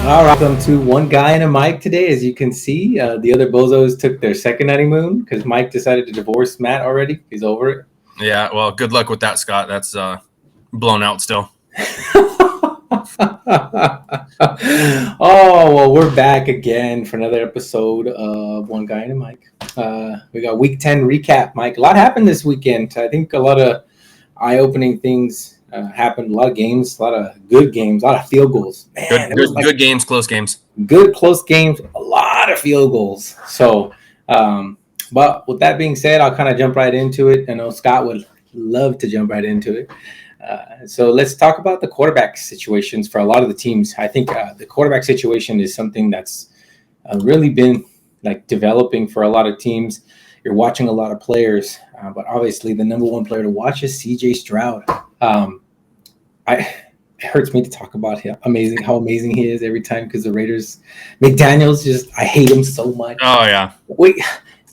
All right, welcome to One Guy and a Mic today. As you can see, the other bozos took their second honeymoon because Mike decided to divorce Matt already. He's over it. Yeah, well, good luck with that, Scott. That's blown out still. Oh, well, we're back again for another episode of One Guy and a Mic. We got Week 10 recap, Mike. A lot happened this weekend. I think a lot of eye-opening things happened. A lot of games, a lot of good games, a lot of field goals. Man, Good games, close games. Good close games, a lot of field goals. So, but with that being said, I'll kind of jump right into it. I know Scott would love to jump right into it. So let's talk about the quarterback situations for a lot of the teams. I think the quarterback situation is something that's really been like developing for a lot of teams. You're watching a lot of players, but obviously the number one player to watch is CJ Stroud. It hurts me to talk about him. How amazing he is every time because the Raiders, McDaniels, I hate him so much. Oh yeah, wait,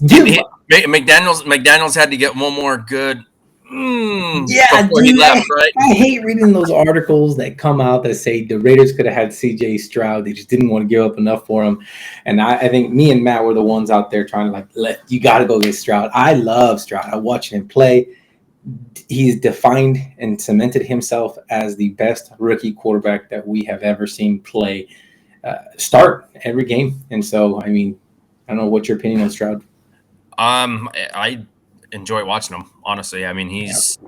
dude, McDaniels had to get one more good. Yeah, dude, he left, right? I hate reading those articles that come out that say the Raiders could have had CJ Stroud. They just didn't want to give up enough for him. And I think me and Matt were the ones out there trying to you got to go get Stroud. I love Stroud. I watch him play. He's defined and cemented himself as the best rookie quarterback that we have ever seen play start every game. And so, I mean, I don't know what's your opinion on Stroud. I enjoy watching him, honestly. I mean, he's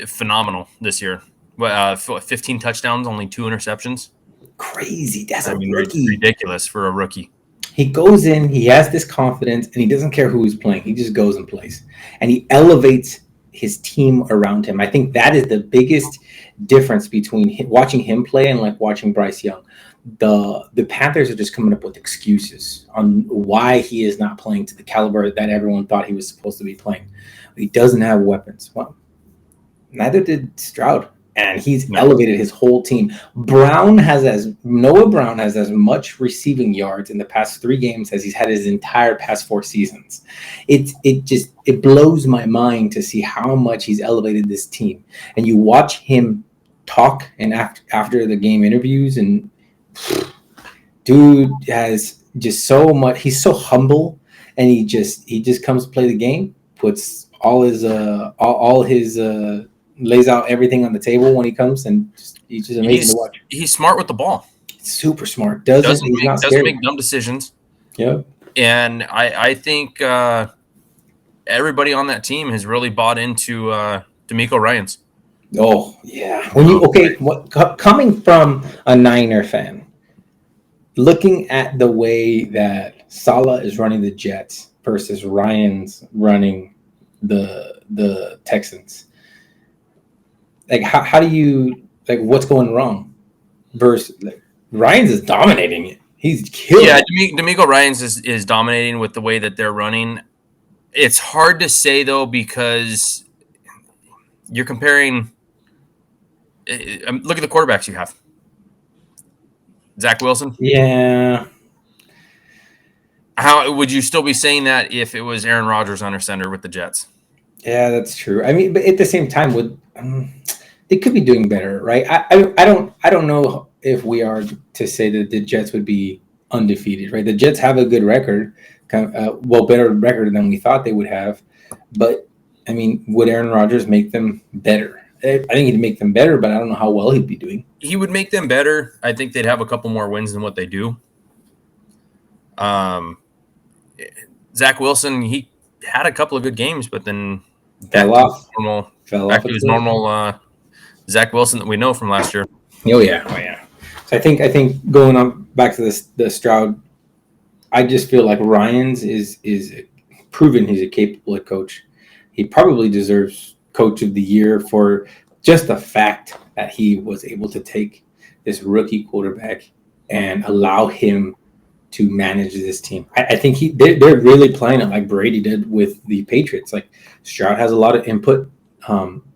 phenomenal this year. 15 touchdowns, only 2 interceptions. Crazy. That's a rookie. Ridiculous for a rookie. He goes in, he has this confidence, and he doesn't care who he's playing. He just goes and plays. And he elevates his team around him. I think that is the biggest difference between watching him play and like watching Bryce Young. The Panthers are just coming up with excuses on why he is not playing to the caliber that everyone thought he was supposed to be playing. He doesn't have weapons. Well, neither did Stroud. And he's elevated his whole team. Noah Brown has as much receiving yards in the past 3 games as he's had his entire past 4 seasons. It blows my mind to see how much he's elevated this team. And you watch him talk and after the game interviews, and dude has just so much. He's so humble, and he just comes to play the game, puts all his lays out everything on the table when he comes, and he's just amazing to watch. He's smart with the ball. Super smart. Doesn't make dumb decisions. Yep. And I think everybody on that team has really bought into DeMeco Ryans. Oh yeah. Coming from a Niner fan, looking at the way that Saleh is running the Jets versus Ryans running the Texans. Like how do you what's going wrong? Versus Ryans is dominating it. He's killing. Yeah, DeMeco Ryans is dominating with the way that they're running. It's hard to say though because you're comparing. Look at the quarterbacks you have. Zach Wilson. Yeah. How would you still be saying that if it was Aaron Rodgers under center with the Jets? Yeah, that's true. I mean, but at the same time, they could be doing better, right? I don't know if we are to say that the Jets would be undefeated, right? The Jets have a good record, better record than we thought they would have. But I mean, would Aaron Rodgers make them better? I think he'd make them better, but I don't know how well he'd be doing. He would make them better. I think they'd have a couple more wins than what they do. Zach Wilson, he had a couple of good games, but then fell off to his normal Zach Wilson that we know from last year. Oh yeah. So I think going on back to the Stroud, I just feel like Ryans is proven he's a capable coach. He probably deserves Coach of the Year for just the fact that he was able to take this rookie quarterback and allow him to manage this team. I think they're really playing it like Brady did with the Patriots. Like Stroud has a lot of input.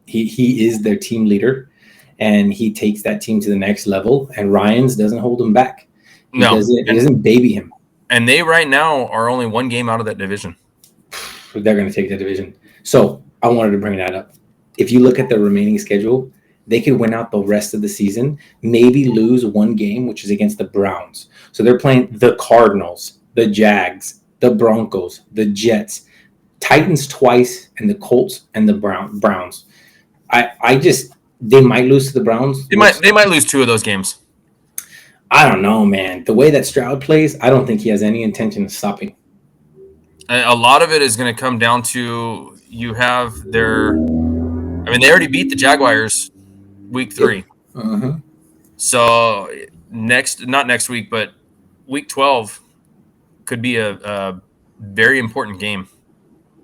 He is their team leader, and he takes that team to the next level. And Ryans doesn't hold him back. He doesn't baby him. And they right now are only 1 game out of that division. They're going to take that division. So I wanted to bring that up. If you look at the remaining schedule, they could win out the rest of the season, maybe lose one game, which is against the Browns. So they're playing the Cardinals, the Jags, the Broncos, the Jets, Titans twice, and the Colts and the Browns. I just they might lose to the Browns. They might lose 2 of those games. I don't know, man. The way that Stroud plays, I don't think he has any intention of stopping. A lot of it is going to come down to you have their. I mean, they already beat the Jaguars week 3. Uh-huh. So not next week, but week 12 could be a very important game.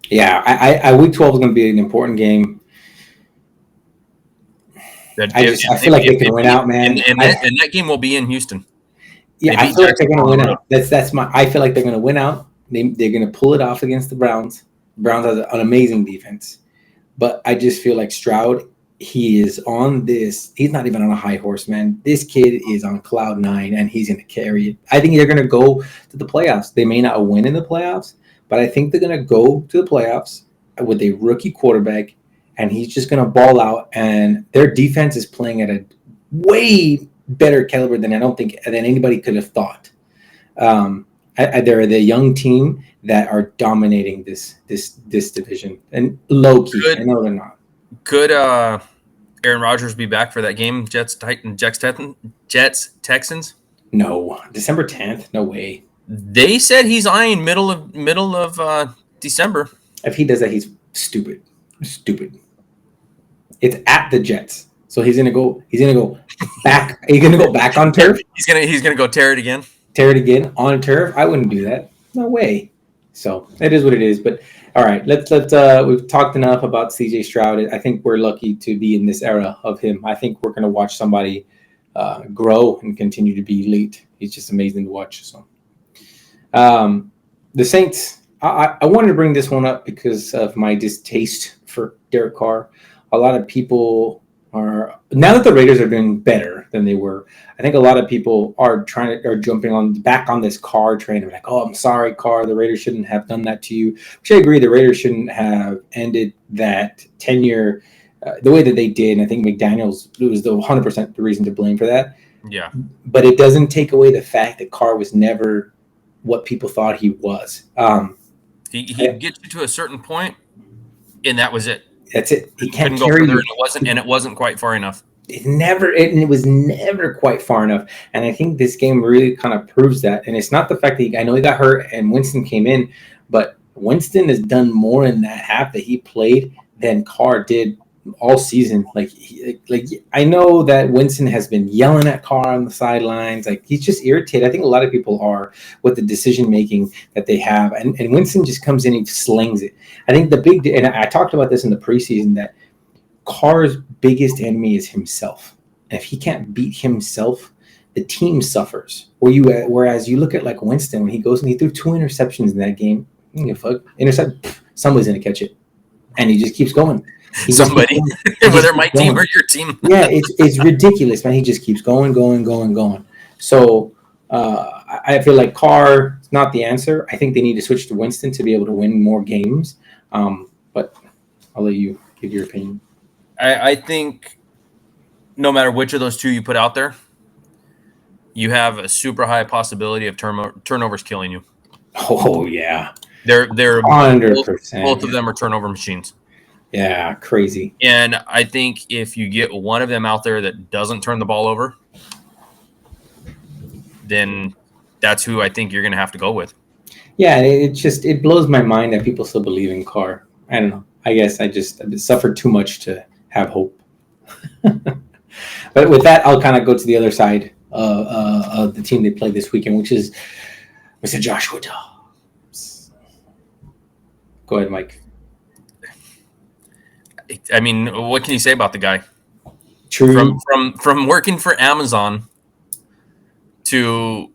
Yeah, I week 12 is going to be an important game. I feel like they can win out, man. And that game will be in Houston. Yeah, I feel like they're going to win out. I feel like they're going to win out. They're going to pull it off against the Browns. The Browns has an amazing defense. But I just feel like Stroud, he is on this. He's not even on a high horse, man. This kid is on cloud 9, and he's going to carry it. I think they're going to go to the playoffs. They may not win in the playoffs, but I think they're going to go to the playoffs with a rookie quarterback, and he's just going to ball out. And their defense is playing at a way better caliber than anybody could have thought. They're the young team that are dominating this division, and low key. I know they're not. Could Aaron Rodgers be back for that game? Jets Texans? No, December 10th. No way. They said he's eyeing middle of December. If he does that, he's stupid. Stupid. It's at the Jets, so he's gonna go back. He's gonna go back on turf. He's gonna go tear it again. Tear it again on turf. I wouldn't do that. No way. So it is what it is. But all right, let's we've talked enough about CJ Stroud. I think we're lucky to be in this era of him. I think we're gonna watch somebody grow and continue to be elite. He's just amazing to watch. So the Saints. I wanted to bring this one up because of my distaste for Derek Carr. A lot of people are, now that the Raiders are doing better than they were, I think a lot of people are jumping back on this Carr train. They're like, "Oh, I'm sorry, Carr. The Raiders shouldn't have done that to you." Which I agree. The Raiders shouldn't have ended that tenure the way that they did. And I think McDaniels was the 100% the reason to blame for that. Yeah. But it doesn't take away the fact that Carr was never what people thought he was. He gets you to a certain point, and that was it. That's it. He can't go carry further, you. and it wasn't quite far enough. It was never quite far enough. And I think this game really kind of proves that. And it's not the fact that I know he got hurt and Winston came in, but Winston has done more in that half that he played than Carr did all season. Like I know that Winston has been yelling at Carr on the sidelines. Like he's just irritated. I think a lot of people are with the decision making that they have. And Winston just comes in and slings it. I think and I talked about this in the preseason, that Carr's biggest enemy is himself. And if he can't beat himself, the team suffers. Whereas you look at like Winston, when he goes and he threw 2 interceptions in that game. Somebody's gonna catch it. And he just keeps going. Somebody, whether my team or your team. Yeah, it's ridiculous, man. He just keeps going. So I feel like Carr is not the answer. I think they need to switch to Winston to be able to win more games. But I'll let you give your opinion. I think no matter which of those two you put out there, you have a super high possibility of turnovers killing you. Oh yeah, they're 100%. Both of them are turnover machines. Yeah, crazy. And I think if you get one of them out there that doesn't turn the ball over, then that's who I think you're going to have to go with. Yeah, it blows my mind that people still believe in Carr. I don't know. I guess I suffered too much to have hope. But with that, I'll kind of go to the other side of the team they played this weekend, which is Mr. Joshua Dobbs. Go ahead, Mike. I mean, what can you say about the guy? True. From working for Amazon to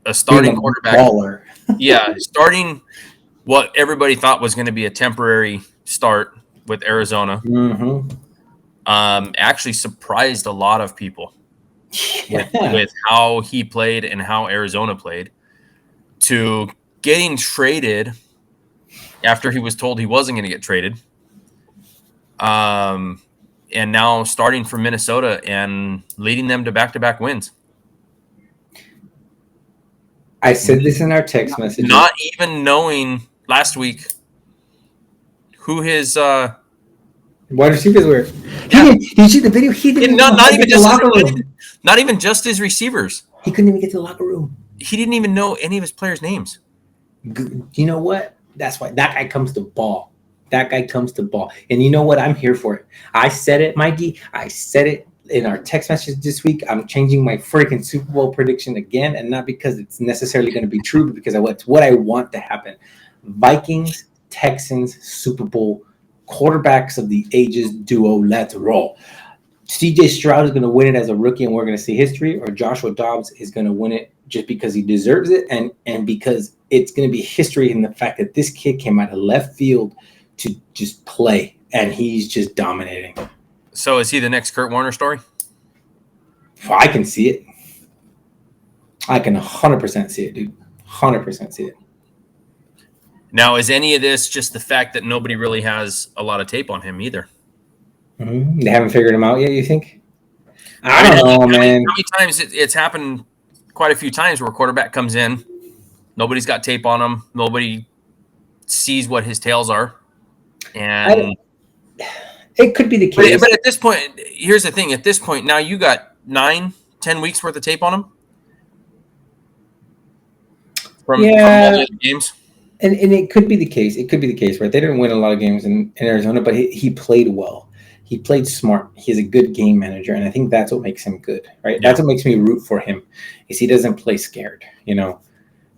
a starting quarterback. Baller. Yeah, starting what everybody thought was going to be a temporary start with Arizona. Mm-hmm. Actually surprised a lot of people with how he played and how Arizona played, to getting traded after he was told he wasn't going to get traded. and now starting for Minnesota and leading them to back-to-back wins. I said this in our text messages. Not even knowing last week who his wide receivers were. Did you see the video? He didn't even not even get to the locker room. Not even just his receivers. He couldn't even get to the locker room. He didn't even know any of his players' names. You know what? That's why that guy comes to ball. That guy comes to ball. And you know what? I'm here for it. I said it, Mikey. I said it in our text message this week. I'm changing my freaking Super Bowl prediction again, and not because it's necessarily going to be true, but because it's what I want to happen. Vikings, Texans, Super Bowl, quarterbacks of the ages duo. Let's roll. CJ Stroud is going to win it as a rookie, and we're going to see history, or Joshua Dobbs is going to win it just because he deserves it, and because it's going to be history in the fact that this kid came out of left field to just play, and he's just dominating. So is he the next Kurt Warner story? I can see it. I can 100% see it, dude. 100% see it. Now, is any of this just the fact that nobody really has a lot of tape on him either? Mm-hmm. They haven't figured him out yet, you think? I don't know, man. How many times it's happened quite a few times where a quarterback comes in, nobody's got tape on him, nobody sees what his tails are. And it could be the case. But at this point, here's the thing. At this point, now you got 9-10 weeks worth of tape on him from all the games. And it could be the case. It could be the case, right? They didn't win a lot of games in Arizona, but he played well. He played smart. He's a good game manager, and I think that's what makes him good, right? Yeah. That's what makes me root for him, is he doesn't play scared, you know?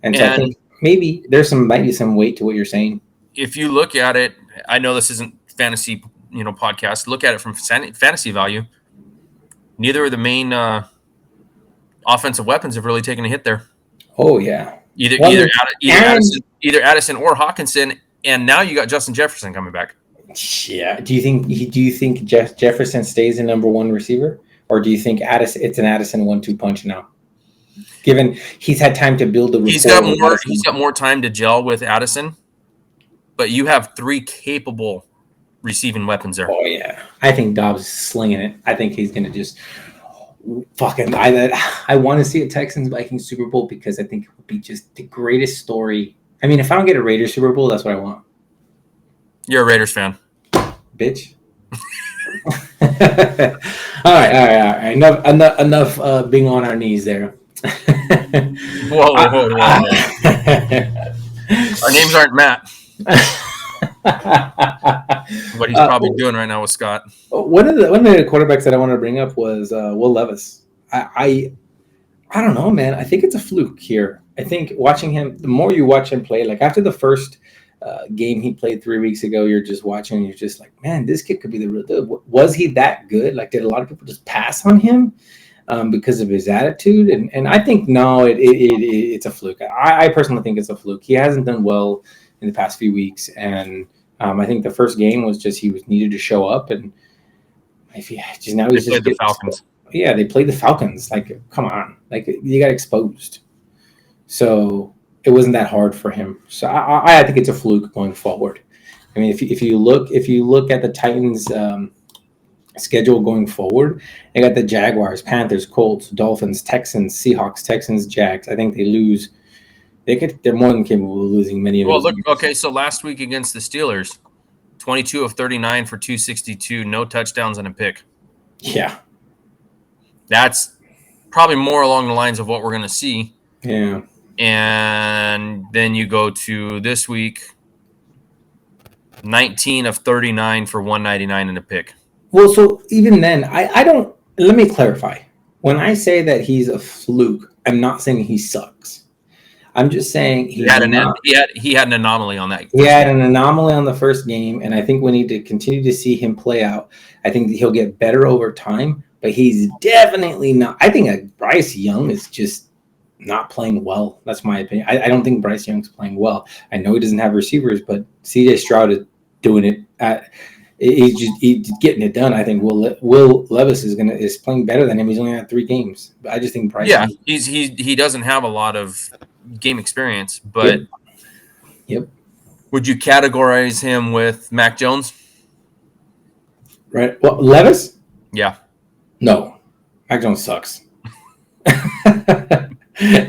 And so I think maybe might be some weight to what you're saying. If you look at it, I know this isn't fantasy, podcast. Look at it from fantasy value. Neither of the main offensive weapons have really taken a hit there. Oh yeah. Either Addison or Hawkinson, and now you got Justin Jefferson coming back. Yeah. Do you think Jefferson stays the number one receiver, or do you think it's an Addison 1-2 punch now? Given he's had time to build the rapport. He's got more time to gel with Addison, but you have 3 capable receiving weapons there. Oh yeah, I think Dobbs is slinging it. I think he's gonna just fucking. I want to see a Texans-Vikings Super Bowl because I think it would be just the greatest story. I mean, if I don't get a Raiders Super Bowl, that's what I want. You're a Raiders fan, bitch. All right. Enough being on our knees there. Whoa. Our names aren't Matt. What he's probably doing right now with Scott. One of the quarterbacks that I wanted to bring up was Will Levis. I don't know, man. I think it's a fluke here. I think watching him, the more you watch him play, like after the first game he played 3 weeks ago, you're just watching and you're just like, man, this kid could be the real deal. Was he that good? Like, did a lot of people just pass on him because of his attitude? And I think, no, it's a fluke. I personally think it's a fluke. He hasn't done well in the past few weeks. And I think the first game was just he was needed to show up. And if he just now he's just the Falcons. Yeah, they played the Falcons. Like, come on. Like, you got exposed. So it wasn't that hard for him. So I think it's a fluke going forward. I mean, if you look at the Titans schedule going forward, they got the Jaguars, Panthers, Colts, Dolphins, Texans, Seahawks, Texans, Jags. I think they lose. They're more than capable of losing many of those. Well, look, okay, so last week against the Steelers, 22 of 39 for 262, no touchdowns and a pick. Yeah. That's probably more along the lines of what we're going to see. Yeah. And then you go to this week, 19 of 39 for 199 and a pick. Well, so even then, I don't – let me clarify. When I say that he's a fluke, I'm not saying he sucks. I'm just saying he had an anomaly on that. He had an anomaly on the first game, and I think we need to continue to see him play out. I think he'll get better over time, but he's definitely not – I think Bryce Young is just – not playing well. That's my opinion. I don't think Bryce Young's playing well. I know he doesn't have receivers, but CJ Stroud is doing it. He's getting it done. I think Will Levis is playing better than him. He's only had 3 games. But I just think Bryce. Yeah, he doesn't have a lot of game experience, but yep. Would you categorize him with Mac Jones? Right. Well, Levis? Yeah. No. Mac Jones sucks.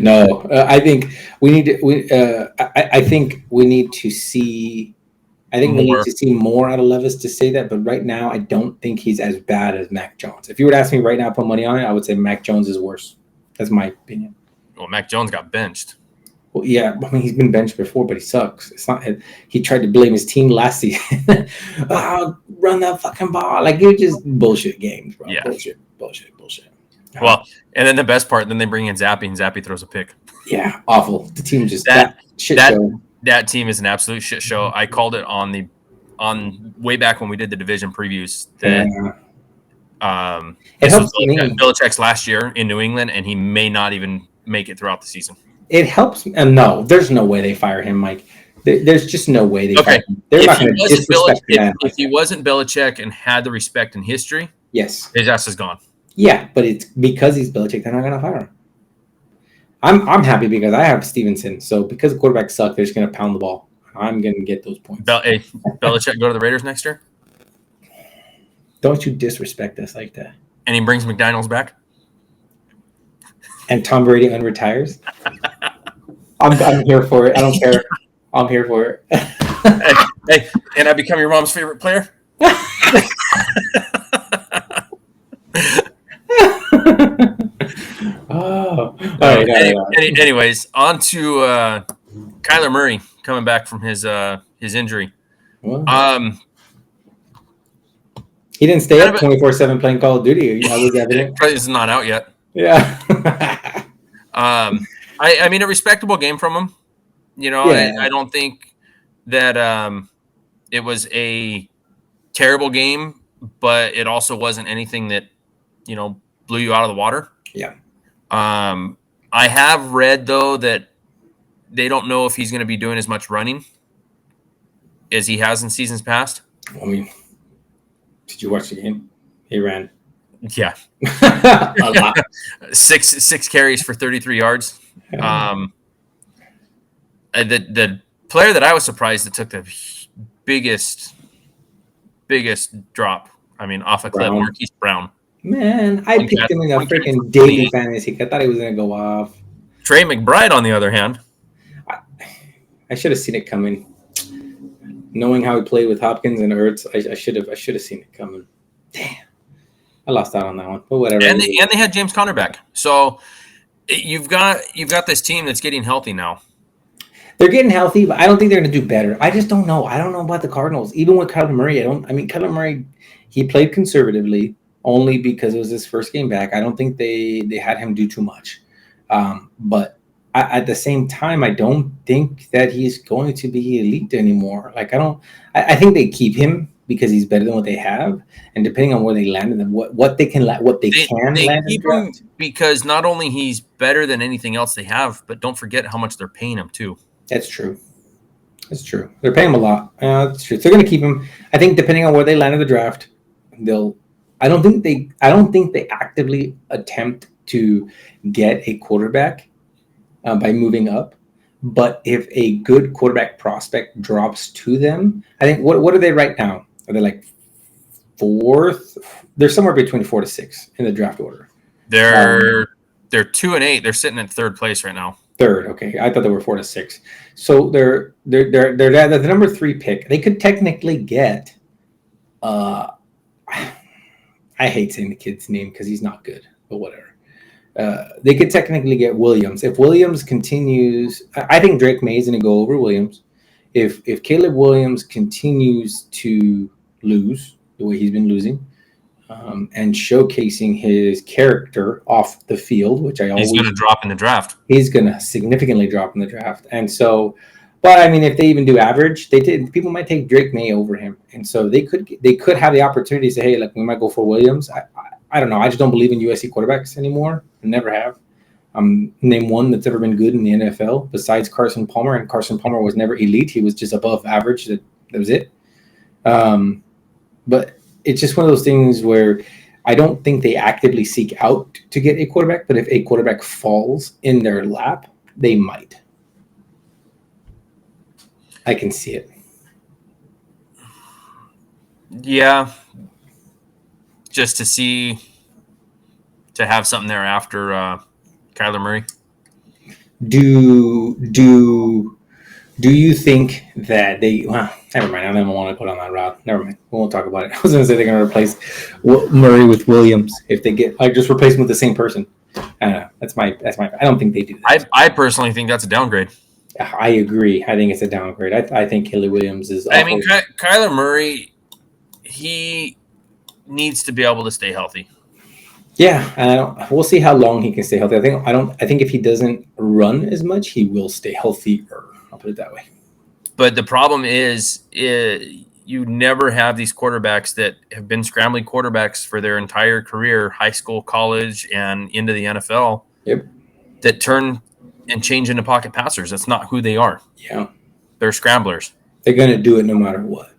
No, I think we need to. I think we need to see. I think we need More. to see more out of Levis to say that. But right now, I don't think he's as bad as Mac Jones. If you were to ask me right now, put money on it, I would say Mac Jones is worse. That's my opinion. Well, Mac Jones got benched. Well, yeah, I mean he's been benched before, but he sucks. It's not. He tried to blame his team last season. Oh, run that fucking ball! Like you're just bullshit games, bro. Yeah. Bullshit. Well, and then the best part, then they bring in Zappy, and Zappy throws a pick. Yeah, awful. The team just That shit that show. that team is an absolute shit show. I called it on way back when we did the division previews that this was Belichick's last year in New England, and he may not even make it throughout the season. It helps. No, there's no way they fire him, Mike. There's just no way they fire him. They're not going to disrespect the man. If he wasn't Belichick and had the respect and history, yes, his ass is gone. Yeah, but it's because he's Belichick, they're not going to fire him. I'm happy because I have Stevenson. So because the quarterbacks suck, they're just going to pound the ball. I'm going to get those points. Belichick go to the Raiders next year? Don't you disrespect us like that. And he brings McDaniels back? And Tom Brady unretires? I'm here for it. I don't care. I'm here for it. hey, and I become your mom's favorite player? All right. Anyways, on to Kyler Murray coming back from his injury. Well, he didn't stay up 24/7 playing Call of Duty. I was evident. It's not out yet. Yeah. I mean, a respectable game from him. You know, yeah. I don't think that it was a terrible game, but it also wasn't anything that, you know, blew you out of the water. Yeah. I have read, though, that they don't know if he's going to be doing as much running as he has in seasons past. I mean, did you watch the game? He ran. Yeah. A lot. Six carries for 33 yards. The player that I was surprised that took the biggest drop, I mean, off a cliff, Marquise Brown. Man, I picked him in a freaking daily fantasy. I thought he was going to go off. Trey McBride, on the other hand. I should have seen it coming. Knowing how he played with Hopkins and Ertz, I should have seen it coming. Damn. I lost out on that one, but whatever. And they had James Conner back. So you've got this team that's getting healthy now. They're getting healthy, but I don't think they're going to do better. I just don't know. I don't know about the Cardinals. Even with Kyler Murray, Kyler Murray, he played conservatively only because it was his first game back. I don't think they had him do too much. But at the same time, I don't think that he's going to be elite anymore. Like I think they keep him because he's better than what they have, and depending on where they landed them, what they can land. They keep him because not only he's better than anything else they have, but don't forget how much they're paying him too. That's true. They're paying him a lot. That's true. So they're going to keep him. I think depending on where they land in the draft, I don't think they actively attempt to get a quarterback by moving up. But if a good quarterback prospect drops to them, I think what are they right now? Are they like fourth? They're somewhere between 4 to 6 in the draft order. They're 2-8. They're sitting in third place right now. Third, okay. I thought they were 4 to 6. So they're the number 3 pick. They could technically get. I hate saying the kid's name because he's not good, but whatever. They could technically get Williams. If Williams continues, I think Drake May is going to go over Williams. If Caleb Williams continues to lose the way he's been losing, and showcasing his character off the field, which he's going to drop in the draft. He's going to significantly drop in the draft, and so. But I mean, if they even do average, people might take Drake May over him, and so they could have the opportunity to say, hey, like we might go for Williams. I don't know. I just don't believe in USC quarterbacks anymore. I never have. Name one that's ever been good in the NFL besides Carson Palmer, and Carson Palmer was never elite. He was just above average. That was it. But it's just one of those things where I don't think they actively seek out to get a quarterback, but if a quarterback falls in their lap, they might. I can see it. Yeah. just to have something there after Kyler Murray. Do you think that they? Well, never mind. I don't want to put on that route. Never mind. We won't talk about it. I was going to say they're going to replace Murray with Williams if they get just replace him with the same person. I don't know. That's my. I don't think they do that. I personally think that's a downgrade. I agree. I think it's a downgrade. I think Kelly Williams is. I mean, Kyler Murray, he needs to be able to stay healthy. Yeah, we'll see how long he can stay healthy. I think if he doesn't run as much, he will stay healthier. I'll put it that way. But the problem is, you never have these quarterbacks that have been scrambling quarterbacks for their entire career, high school, college, and into the NFL. Yep. That turn and change into pocket passers. That's not who they are. Yeah. They're scramblers. They're going to do it no matter what.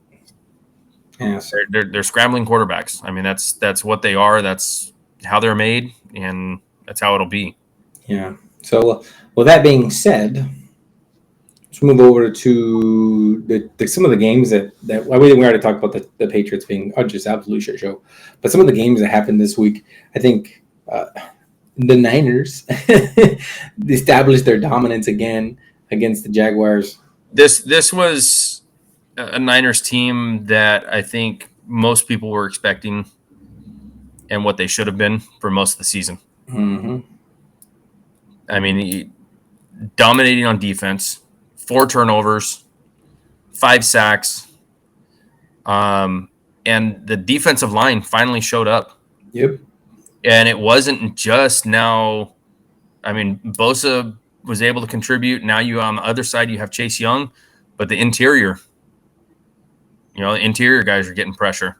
Yeah. They're scrambling quarterbacks. I mean, that's what they are. That's how they're made, and that's how it'll be. Yeah. So, with that being said, let's move over to some of the games that we already talked about the Patriots being just absolute shit show, but some of the games that happened this week, I think the Niners established their dominance again against the Jaguars. This was a Niners team that I think most people were expecting and what they should have been for most of the season. Mm-hmm. I mean, dominating on defense, 4 turnovers, 5 sacks, and the defensive line finally showed up. Yep. And it wasn't just now. I mean, Bosa was able to contribute. Now you on the other side, you have Chase Young, but the interior guys are getting pressure,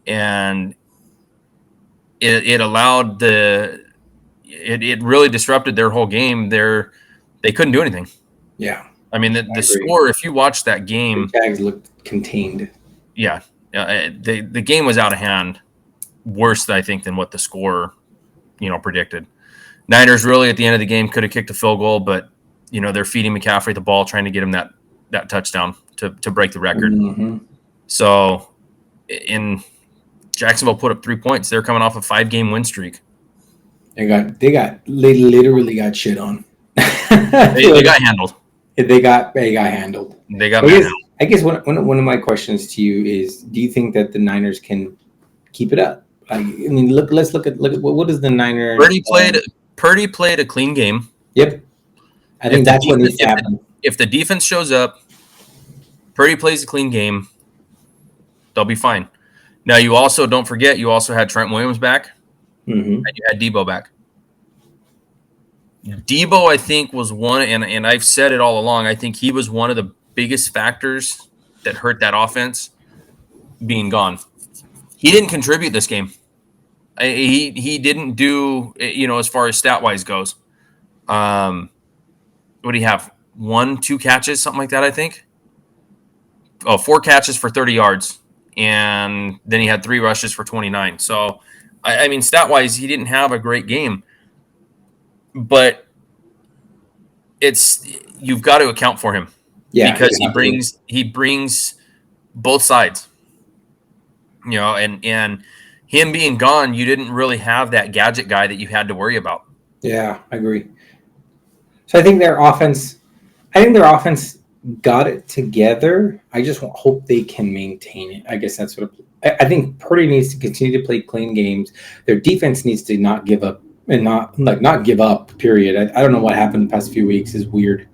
and it allowed it really disrupted their whole game. They couldn't do anything. Yeah. I mean, the score, if you watch that game, the Jags looked contained. Yeah. The game was out of hand, worse, I think, than what the score, predicted. Niners really at the end of the game could have kicked a field goal, but, they're feeding McCaffrey the ball, trying to get him that touchdown to break the record. Mm-hmm. So in Jacksonville put up 3 points. They're coming off a 5-game win streak. They literally got shit on. they got handled. They got handled. I guess one of my questions to you is: do you think that the Niners can keep it up? Let's look at what is the Niners? Purdy played a clean game. Yep, I think that's what needs to happen. If the defense shows up, Purdy plays a clean game, they'll be fine. Now, you also don't forget, you also had Trent Williams back, mm-hmm. and you had Debo back. Debo, I think, was one, and I've said it all along, I think he was one of the biggest factors that hurt that offense being gone. He didn't contribute this game. He didn't do, as far as stat-wise goes. What do you have? 1-2 catches, something like that, I think? 4 catches for 30 yards. And then he had 3 rushes for 29. So, I mean, stat-wise, he didn't have a great game. But you've got to account for him. Yeah. Because he brings both sides. And him being gone, you didn't really have that gadget guy that you had to worry about. Yeah, I agree. So I think their offense got it together. I just hope they can maintain it. I guess that's what I think. Purdy needs to continue to play clean games. Their defense needs to not give up and not give up. Period. I don't know what happened the past few weeks is weird.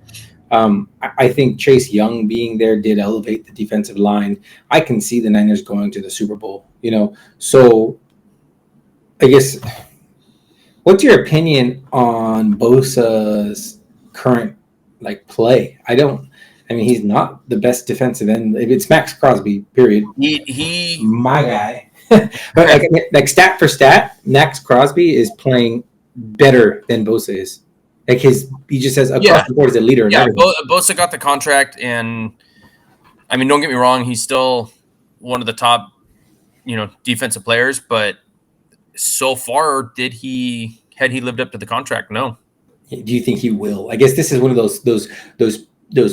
I think Chase Young being there did elevate the defensive line. I can see the Niners going to the Super Bowl. So I guess, what's your opinion on Bosa's current play? I mean, he's not the best defensive end. It's Max Crosby, period. He my guy. But stat for stat, Max Crosby is playing better than Bosa is. He just says across the board is a leader. Yeah, Bosa got the contract, and I mean, don't get me wrong, he's still one of the top, defensive players. But so far, had he lived up to the contract? No. Do you think he will? I guess this is one of those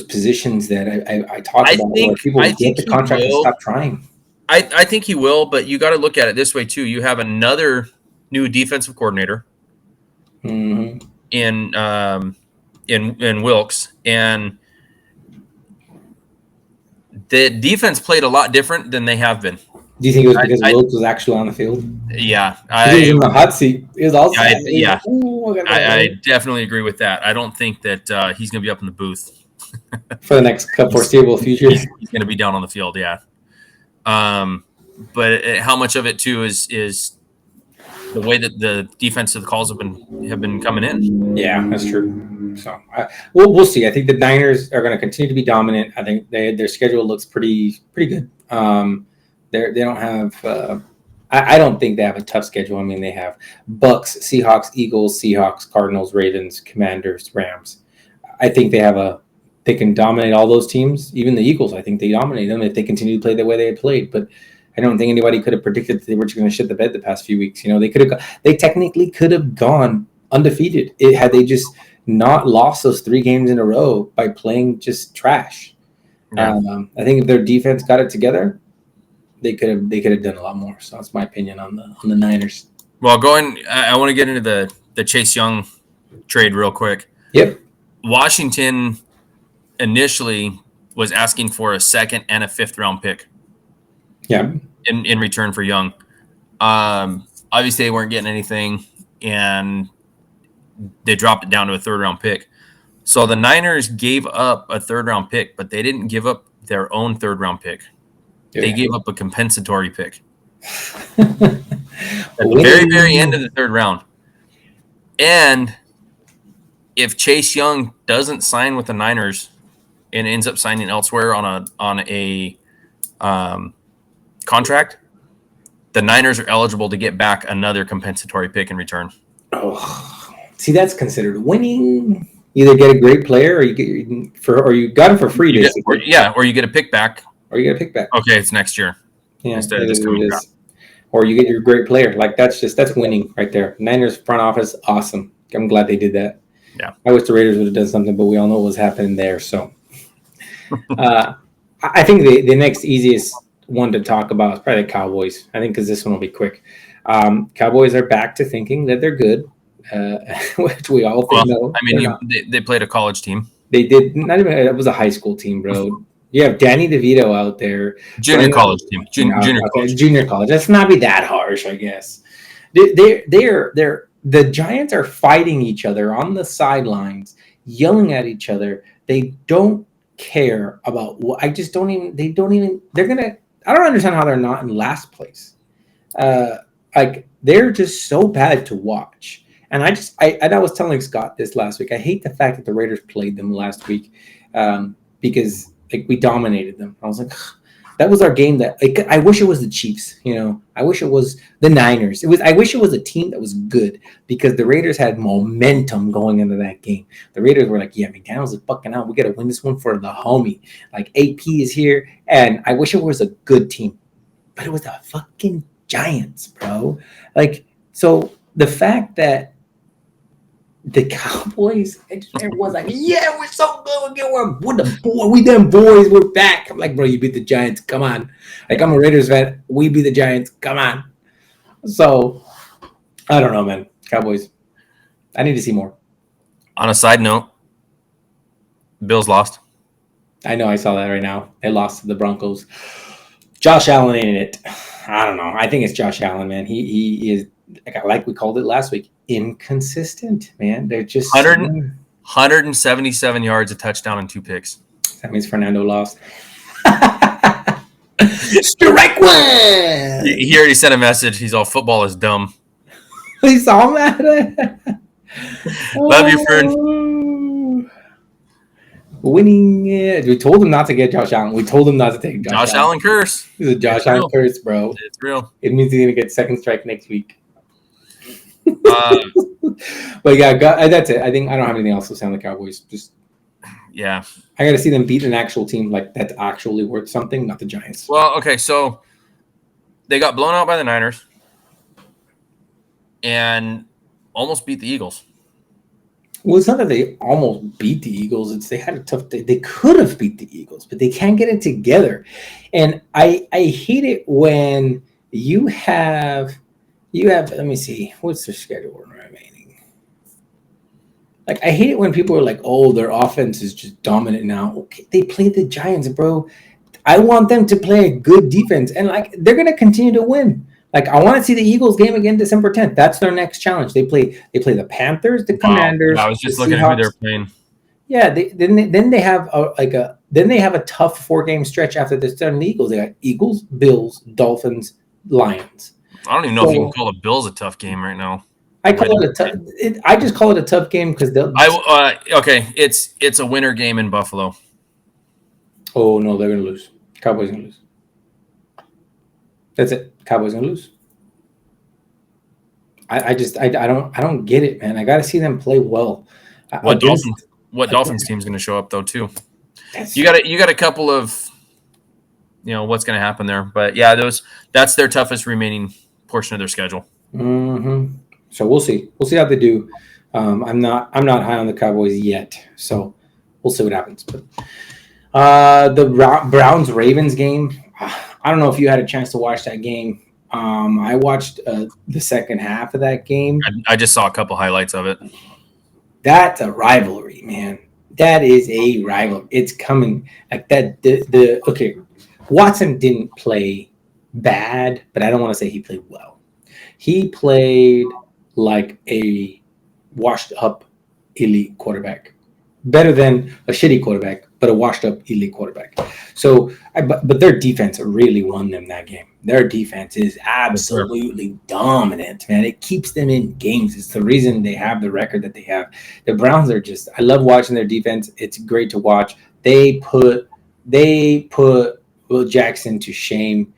positions that I talk about where people get the contract and stop trying. I think he will, but you got to look at it this way too. You have another new defensive coordinator Mm-hmm. in Wilkes, and the defense played a lot different than they have been. Do you think it was because Wilkes was actually on the field? Yeah, He was in the hot seat. He was all sad. yeah, Like, I definitely agree with that. I don't think that he's going to be up in the booth for the next foreseeable future. He's going to be down on the field. Yeah. But how much of it too is the way that the defensive calls have been coming in. Yeah, that's true. So we'll see. I think the Niners are going to continue to be dominant. I think their schedule looks pretty good. They don't have. I don't think they have a tough schedule. I mean, they have Bucks, Seahawks, Eagles, Seahawks, Cardinals, Ravens, Commanders, Rams. I think they can dominate all those teams. Even the Eagles, I think they dominate them if they continue to play the way they had played. But I don't think anybody could have predicted that they were just going to shit the bed the past few weeks. They technically could have gone undefeated had they just not lost those 3 games in a row by playing just trash. Yeah. I think if their defense got it together, they could have done a lot more. So that's my opinion on the Niners. Well, I want to get into the Chase Young trade real quick. Yep. Washington initially was asking for a 2nd and a 5th round pick. Yeah. In return for Young. Obviously they weren't getting anything, and they dropped it down to a 3rd round pick. So the Niners gave up a 3rd round pick, but they didn't give up their own 3rd round pick. Yeah. They gave up a compensatory pick at the very, very end of the 3rd round. And if Chase Young doesn't sign with the Niners and ends up signing elsewhere on a contract, the Niners are eligible to get back another compensatory pick in return. Oh, see, that's considered winning. Either get a great player, or you got him for free, basically. Or you get a pick back. Okay, it's next year. Yeah, instead of this coming back. Or you get your great player. Like that's winning right there. Niners front office, awesome. I'm glad they did that. Yeah, I wish the Raiders would have done something, but we all know what was happening there. So, I think the next easiest one to talk about is probably the Cowboys. I think because this one will be quick. Cowboys are back to thinking that they're good, which we all think. No, I mean, they played a college team. They did not even. It was a high school team, bro. You have Danny DeVito out there. Junior college team. Junior college. Let's not be that harsh, I guess. The Giants are fighting each other on the sidelines, yelling at each other. They don't care about what. They're gonna. I don't understand how they're not in last place. They're just so bad to watch. And I was telling Scott this last week. I hate the fact that the Raiders played them last week because we dominated them. I was like, that was our game. I wish it was the Chiefs. I wish it was the Niners. I wish it was a team that was good because the Raiders had momentum going into that game. The Raiders were like, yeah, McDaniels is fucking out. We got to win this one for the homie. Like AP is here, and I wish it was a good team, but it was the fucking Giants, bro. So the fact that the Cowboys, everyone's like, yeah, we're so good. We them boys, we're back. I'm like, bro, you beat the Giants. Come on. I'm a Raiders fan. We beat the Giants. Come on. So, I don't know, man. Cowboys. I need to see more. On a side note, Bills lost. I know. I saw that right now. They lost to the Broncos. Josh Allen ain't it. I don't know. I think it's Josh Allen, man. He is, like we called it last week, inconsistent, man. They're just 177 yards, a touchdown, and 2 picks. That means Fernando lost. Strike one. He already sent a message. He's all, football is dumb. He's all mad at it. Love you, Fern. Winning. We told him not to get Josh Allen. We told him not to take Josh Allen curse. It's a Josh Allen curse, bro. It's real. It means he's going to get second strike next week. But yeah, that's it. I think I don't have anything else to say on the Cowboys. Just yeah, I got to see them beat an actual team that's actually worth something, not the Giants. Well, okay, so they got blown out by the Niners and almost beat the Eagles. Well, it's not that they almost beat the Eagles. It's they had a tough day. They could have beat the Eagles, but they can't get it together. And I hate it when you have. Let me see. What's their schedule remaining? Like I hate it when people are like, "Oh, their offense is just dominant now." Okay, they played the Giants, bro. I want them to play a good defense, and like they're gonna continue to win. Like I want to see the Eagles game again December 10th. That's their next challenge. They play the Panthers, the Wow. Yeah, I Commanders, was the just looking at who Seahawks. they're playing. Yeah, then they have a tough 4 game stretch after this. Done the Eagles. They got Eagles, Bills, Dolphins, Lions. I don't even know if you can So call the Bills a tough game right now. I The way call they're it a tough. playing. I just call it a tough game because they'll. Okay, it's a winter game in Buffalo. Oh no, they're gonna lose. Cowboys gonna lose. That's it. Cowboys gonna lose. I don't get it, man. I got to see them play well What against. Dolphins what Dolphins team's going to show up though too? That's, You got a couple of what's going to happen there, but yeah, that's their toughest remaining portion of their schedule. mm-hmm. So we'll see. We'll see how they do. I'm not high on the Cowboys yet, so we'll see what happens. But the Browns Ravens game. I don't know if you had a chance to watch that game. I watched the second half of that game. I just saw a couple highlights of it. That's a rivalry, man. That is a rival. It's coming like that. Okay, Watson didn't play bad, but I don't want to say he played well. He played like a washed up elite quarterback, better than a shitty quarterback, but a washed up elite quarterback. So, but their defense really won them that game. Their defense is absolutely dominant, man. It keeps them in games. It's the reason they have the record that they have. The Browns are just. I love watching their defense. It's great to watch. They put Will Jackson to shame.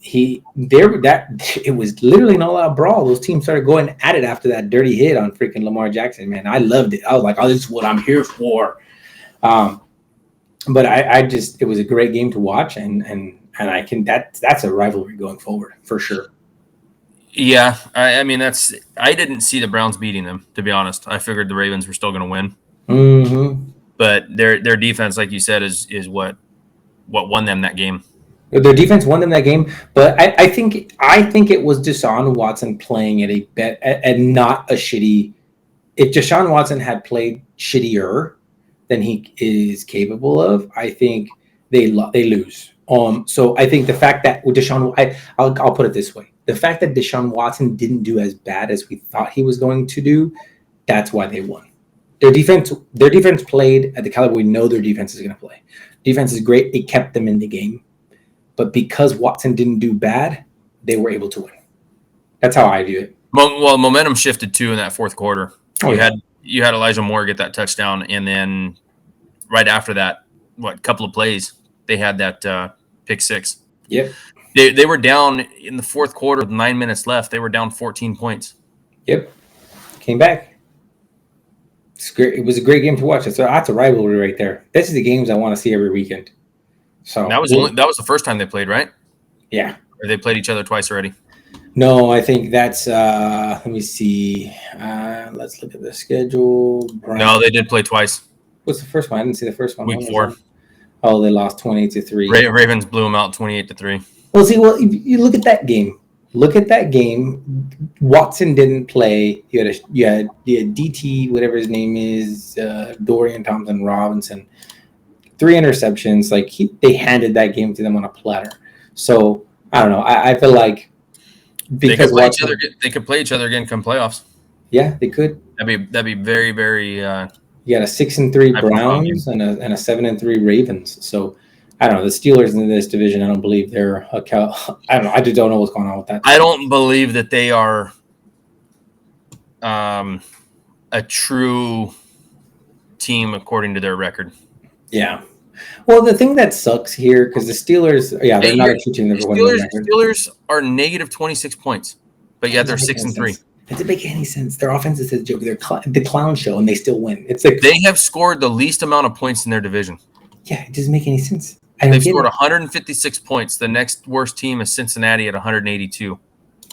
It was literally an all-out brawl. Those teams started going at it after that dirty hit on freaking Lamar Jackson. Man, I loved it. I was like, "Oh, this is what I'm here for." But it was a great game to watch, and that's a rivalry going forward for sure. Yeah, I mean I didn't see the Browns beating them, to be honest. I figured the Ravens were still going to win. Mm-hmm. But their defense, like you said, is what won them that game. Their defense won them that game, but I think it was Deshaun Watson playing at a bet and not a shitty. If Deshaun Watson had played shittier than he is capable of, I think they lose. So I think the fact that I'll put it this way: the fact that Deshaun Watson didn't do as bad as we thought he was going to do, that's why they won. Their defense played at the caliber we know their defense is going to play. Defense is great; it kept them in the game. But because Watson didn't do bad, they were able to win. That's how I view it. Well, momentum shifted too in that fourth quarter. Oh, You had Elijah Moore get that touchdown, and then right after that, couple of plays, they had that pick six. Yep. They were down in the fourth quarter with 9 minutes left. They were down 14 points. Yep. Came back. It's great. It was a great game to watch. That's a rivalry right there. This is the games I want to see every weekend. So that was the first time they played, right? Yeah. Or they played each other twice already. No, I think that's let me see. Let's look at the schedule. No, they did play twice. What's the first one? I didn't see the first one. Week 4. Oh, they lost 28-3. Ravens blew them out 28-3. Well, if you look at that game. Watson didn't play. You had DT, whatever his name is, Dorian Thompson Robinson. 3 interceptions. Like they handed that game to them on a platter. So I don't know. I feel like because they could play each other again come playoffs. Yeah, they could. That'd be very, very. You got a 6-3 Browns and a 7-3 Ravens. So I don't know. The Steelers in this division, I don't believe they're I don't know. I just don't know what's going on with that. I don't believe that they are a true team according to their record. Yeah. Well, the thing that sucks here, because the Steelers, they're not a true team. Steelers are negative 26 points, but yet they're 6-3. It doesn't make any sense. Their offense is a joke. They're the clown show, and they still win. It's like they have scored the least amount of points in their division. Yeah, it doesn't make any sense. They've scored 156 points. The next worst team is Cincinnati at 182.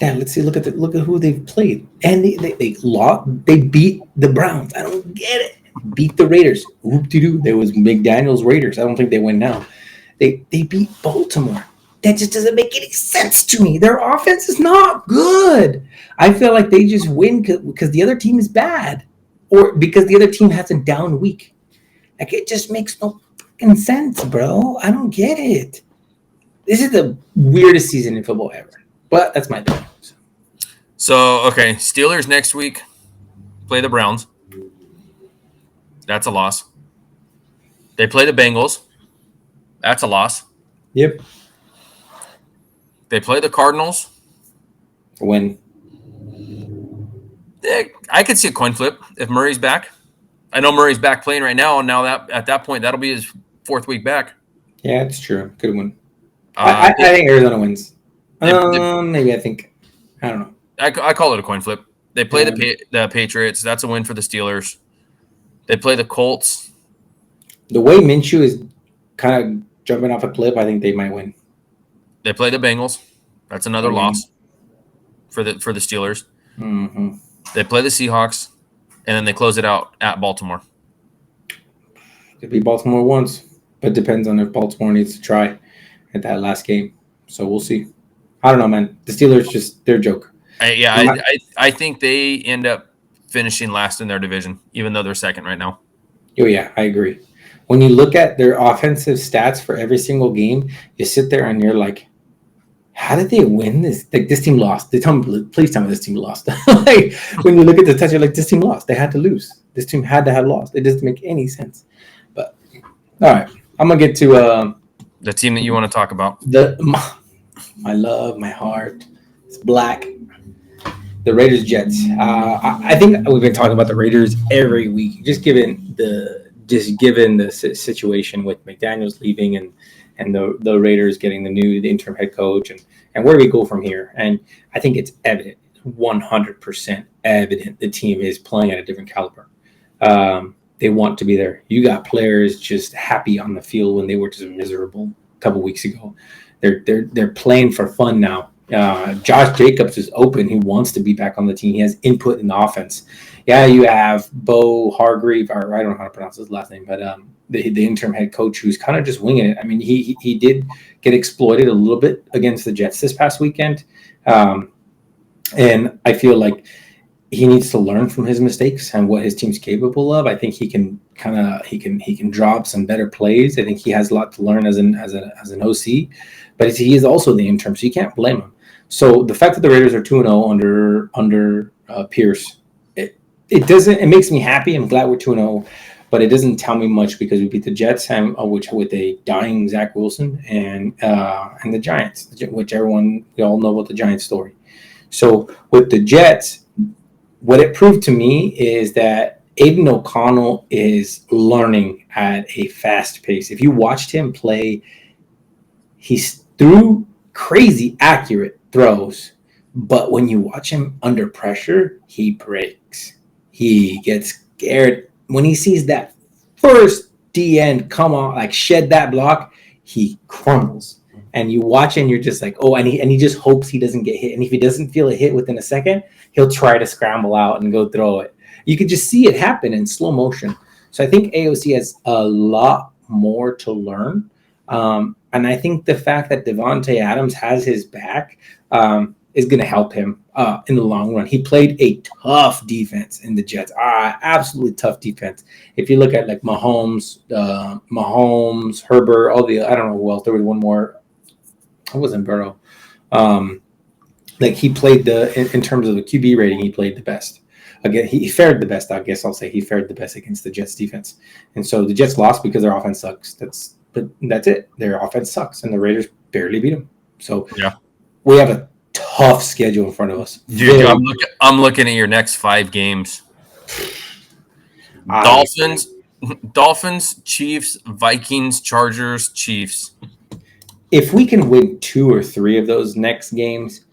Dad, let's see. Look at who they've played, and they lost. They beat the Browns. I don't get it. Beat the Raiders. Whoop de doo. There was McDaniel's Raiders. I don't think they win now. They beat Baltimore. That just doesn't make any sense to me. Their offense is not good. I feel like they just win because the other team is bad, or because the other team has a down week. Like, it just makes no fucking sense, bro. I don't get it. This is the weirdest season in football ever. But that's my opinion. So, okay, Steelers next week play the Browns. That's a loss. They play the Bengals. That's a loss. Yep. They play the Cardinals. Win. I could see a coin flip if Murray's back. I know Murray's back playing right now, and now that at that point, that'll be his 4th week back. Yeah, it's true. Good one. I think Arizona wins. Maybe I think. I don't know. I call it a coin flip. They play the Patriots. That's a win for the Steelers. They play the Colts. The way Minshew is kind of jumping off a cliff, I think they might win. They play the Bengals. That's another loss for the Steelers. Mm-hmm. They play the Seahawks, and then they close it out at Baltimore. Could be Baltimore once, but depends on if Baltimore needs to try at that last game. So we'll see. I don't know, man. The Steelers they're a joke. I think they end up finishing last in their division, even though they're second right now. Oh, yeah, I agree. When you look at their offensive stats for every single game, you sit there and you're like, how did they win this? Like, this team lost. Please tell me this team lost. Like, when you look at the touch, you're like, this team lost. They had to lose. This team had to have lost. It doesn't make any sense. But, all right. I'm going to get to the team that you want to talk about. My love, my heart. It's black. The Raiders Jets. I think we've been talking about the Raiders every week, just given the situation with McDaniel's leaving and the Raiders getting the interim head coach and where do we go from here? And I think it's evident, 100% evident, the team is playing at a different caliber. They want to be there. You got players just happy on the field when they were just miserable a couple weeks ago. They're playing for fun now. Josh Jacobs is open. He wants to be back on the team. He has input in the offense. Yeah, you have Bo Hargrave, or I don't know how to pronounce his last name, but the interim head coach who's kind of just winging it. I mean, he did get exploited a little bit against the Jets this past weekend, and I feel like he needs to learn from his mistakes and what his team's capable of. I think he can drop some better plays. I think he has a lot to learn as an OC, but he is also the interim, so you can't blame him. So the fact that the Raiders are 2-0 under Pierce, it makes me happy. I'm glad we're 2-0, but it doesn't tell me much because we beat the Jets, which with a dying Zach Wilson, and the Giants, which we all know about the Giants story. So with the Jets, what it proved to me is that Aiden O'Connell is learning at a fast pace. If you watched him play, he's threw crazy accurate throws, but when you watch him under pressure, he breaks. He gets scared. When he sees that first D-end come on, like shed that block, he crumbles. And you watch and you're just like, oh, and he just hopes he doesn't get hit. And if he doesn't feel a hit within a second, he'll try to scramble out and go throw it. You could just see it happen in slow motion. So I think AOC has a lot more to learn. And I think the fact that Devontae Adams has his back is going to help him in the long run. He played a tough defense in the Jets. Absolutely tough defense. If you look at like Mahomes, Herbert, I don't know who else. There was one more. It wasn't Burrow. Like he played in terms of the QB rating, he played the best. Again, he fared the best. I guess I'll say he fared the best against the Jets defense. And so the Jets lost because their offense sucks. But that's it. Their offense sucks, and the Raiders barely beat them. So yeah, we have a tough schedule in front of us. Dude, I'm looking at your next 5 games. Dolphins, Chiefs, Vikings, Chargers, Chiefs. If we can win 2 or 3 of those next games,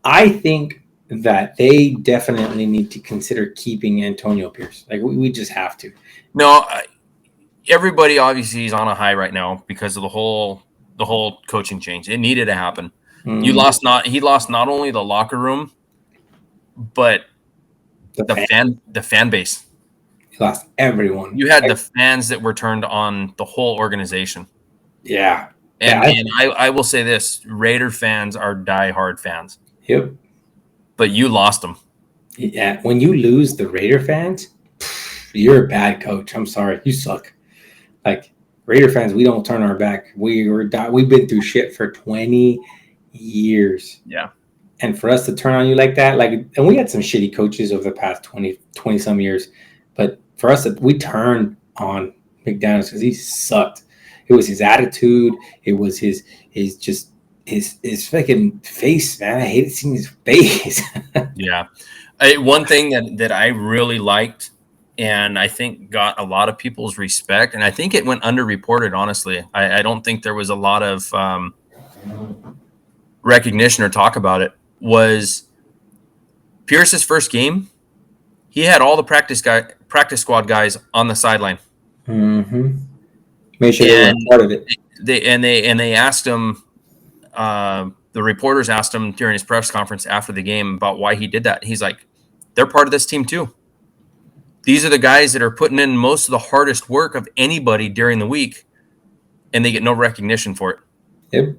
I think that they definitely need to consider keeping Antonio Pierce. Like we just have to. No, everybody obviously is on a high right now because of the whole coaching change. It needed to happen. You lost he lost not only the locker room, but the fan base. He lost everyone. You had the fans that were turned on the whole organization. Yeah. And I will say this: Raider fans are diehard fans. Yep. But you lost them. Yeah. When you lose the Raider fans, you're a bad coach. I'm sorry, you suck. Like Raider fans, we don't turn our back. We've been through shit for 20 years. Yeah. And for us to turn on you like that, and we had some shitty coaches over the past 20 some years, but for us, we turned on McDaniels because he sucked. It was his attitude. It was his fucking face, man. I hated seeing his face. Yeah. One thing that I really liked, and I think got a lot of people's respect, and I think it went underreported, honestly. I don't think there was a lot of recognition or talk about it, was Pierce's first game. He had all the practice squad guys on the sideline. Mm-hmm. Make sure they were part of it. They asked him. The reporters asked him during his press conference after the game about why he did that. He's like, "They're part of this team too. These are the guys that are putting in most of the hardest work of anybody during the week, and they get no recognition for it. Yep.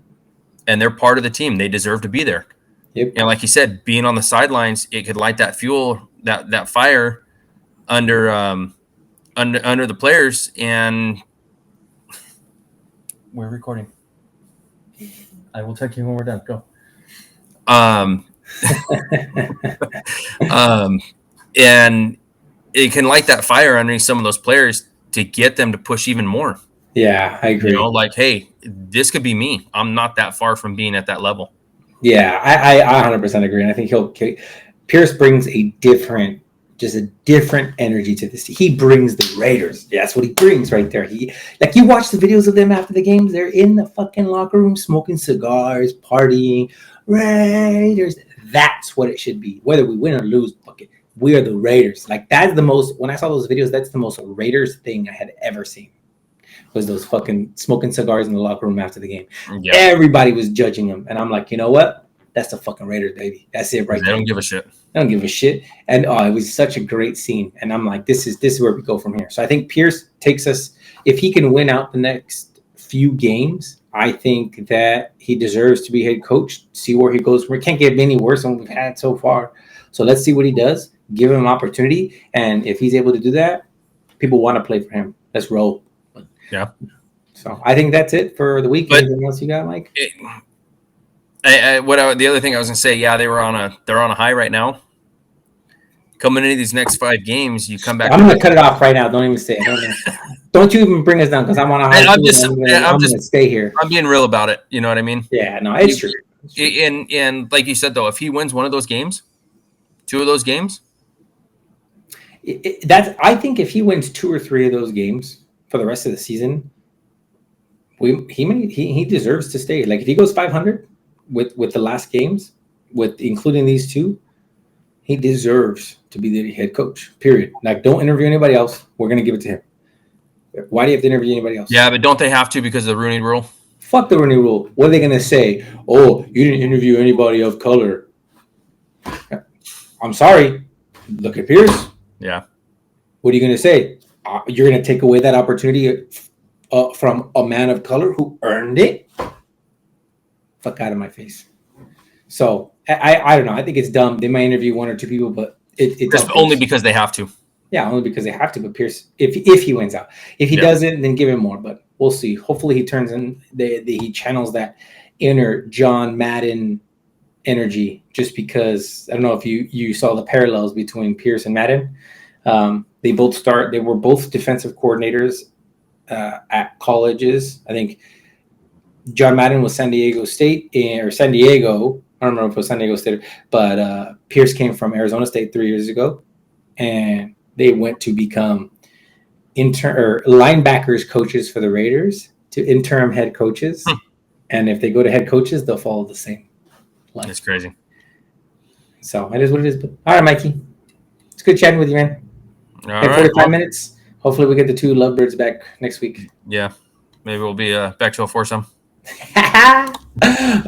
And they're part of the team. They deserve to be there." Yep. And like you said, being on the sidelines, it could light that fuel, that fire under the players. And we're recording. I will text you when we're done. Go. And it can light that fire underneath some of those players to get them to push even more. Yeah, I agree. Like, hey, this could be me. I'm not that far from being at that level. Yeah, I 100% agree. And I think Pierce brings a different energy to this. He brings the Raiders. Yeah, that's what he brings right there. You watch the videos of them after the games. They're in the fucking locker room smoking cigars, partying. Raiders. That's what it should be. Whether we win or lose, fuck it. We are the Raiders. That's the most. When I saw those videos, that's the most Raiders thing I had ever seen. Was those fucking smoking cigars in the locker room after the game. Yeah. Everybody was judging them. And I'm like, you know what? That's the fucking Raiders, baby. That's it right there. They don't give a shit. They don't give a shit. And it was such a great scene. And I'm like, this is where we go from here. So I think Pierce takes us, if he can win out the next few games, I think that he deserves to be head coach, see where he goes. We can't get any worse than we've had so far. So let's see what he does. Give him an opportunity. And if he's able to do that, people want to play for him. Let's roll. Yeah. So I think that's it for the week. Anything else you got, Mike? The other thing I was gonna say, yeah, they're on a high right now. Coming into these next 5 games, you come back. I'm gonna cut it off right now. Don't even say it. Don't you even bring us down because I'm on a high. I'm gonna stay here. I'm being real about it. You know what I mean? Yeah, no, it's true. And like you said though, if he wins one of those games, 2 of those games, I think if he wins 2 or 3 of those games for the rest of the season, he deserves to stay. If he goes 500 with the last games, with including these 2, he deserves to be the head coach. Period. Don't interview anybody else. We're gonna give it to him. Why do you have to interview anybody else? Yeah, but don't they have to because of the Rooney Rule? Fuck the Rooney Rule. What are they gonna say? Oh, you didn't interview anybody of color. I'm sorry. Look at Pierce. Yeah. What are you gonna say? You're going to take away that opportunity from a man of color who earned it? Fuck out of my face. So I don't know. I think it's dumb. They might interview 1 or 2 people, but it's only because they have to. Yeah, only because they have to. But Pierce, if he wins out, if he doesn't, then give him more. But we'll see. Hopefully, he turns in. He channels that inner John Madden energy. Just because I don't know if you saw the parallels between Pierce and Madden. They were both defensive coordinators at colleges. I think John Madden was San Diego State or San Diego. I don't remember if it was San Diego State, but Pierce came from Arizona State 3 years ago, and they went to become linebackers coaches for the Raiders to interim head coaches. And if they go to head coaches, they'll follow the same line. That's crazy. So it is what it is. But, all right, Mikey. It's good chatting with you, man. All right. 45 minutes. Hopefully we get the 2 lovebirds back next week. Yeah. Maybe we'll be back to a foursome.